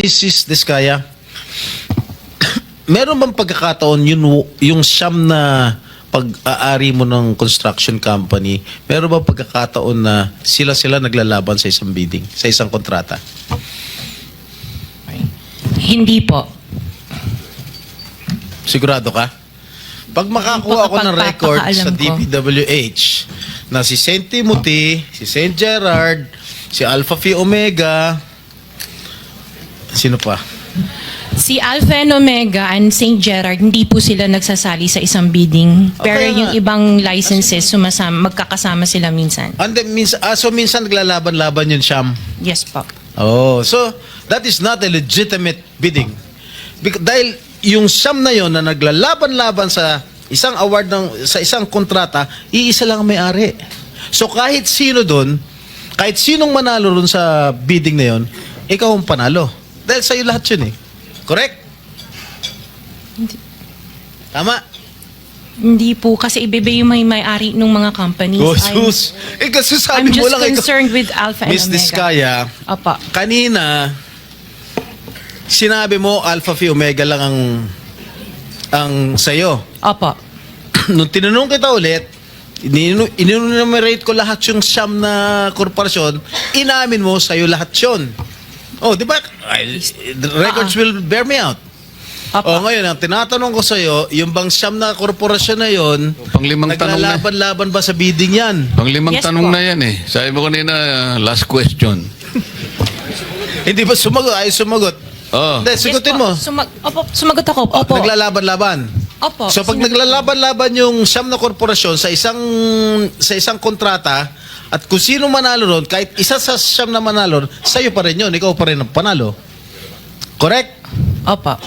Mrs. Diskaya, meron bang pagkakataon yung siyam na pag-aari mo ng construction company, meron bang pagkakataon na sila naglalaban sa isang bidding, sa isang kontrata? Hindi po. Sigurado ka? Pag makakuha ako ng record sa Pagpapakaalam ko. DPWH na si St. Timothy, si St. Gerard, si Alpha Phi Omega, sino pa? Si Alpha and Omega and St. Gerard, hindi po sila nagsasali sa isang bidding. Okay Pero nga. yung ibang licenses, magkakasama sila minsan. And then, so minsan naglalaban-laban yun, Siyam. Yes po. Oh, so that is not a legitimate bidding. Dahil yung Siyam na yon na naglalaban-laban sa isang award sa isang kontrata, iisa lang ang may-ari. So kahit sino doon, kahit sinong manalo doon sa bidding na yon, ikaw ang panalo. Dahil sa'yo lahat yun eh. Correct? Tama? Hindi po, kasi iba yung may-ari ng mga companies. Oh, sus. Kasi I'm sabi mo just lang ikaw. concerned with Alpha and Miss Omega. Diskaya, Opo. kanina, sinabi mo Alpha Phi Omega lang ang sa'yo. Opo. Nung tinanong kita ulit, in-enumerate ko lahat yung siyam na korporasyon, inamin mo sa'yo lahat yun. Oh, di ba? The records will bear me out. Opo. Oh, ngayon, ang tinatanong ko sa'yo, yung bang siyam na korporasyon na yon, Panglimang tanong na. naglalaban-laban ba sa bidding yan? Panglimang Yes tanong po. na yan eh. Sabi mo kanina, last question. Hindi ba sumagot? Ay, sumagot. Oh. Hindi, sigutin mo. Opo, sumagot ako. Oh, Opo. naglalaban-laban. Opo. So pag naglalaban-laban yung siyam na korporasyon sa isang kontrata, at kung sino manalo ron, kahit isa sa siyam na manalo, sa'yo pa rin yun, ikaw pa rin ang panalo. Correct? Opo.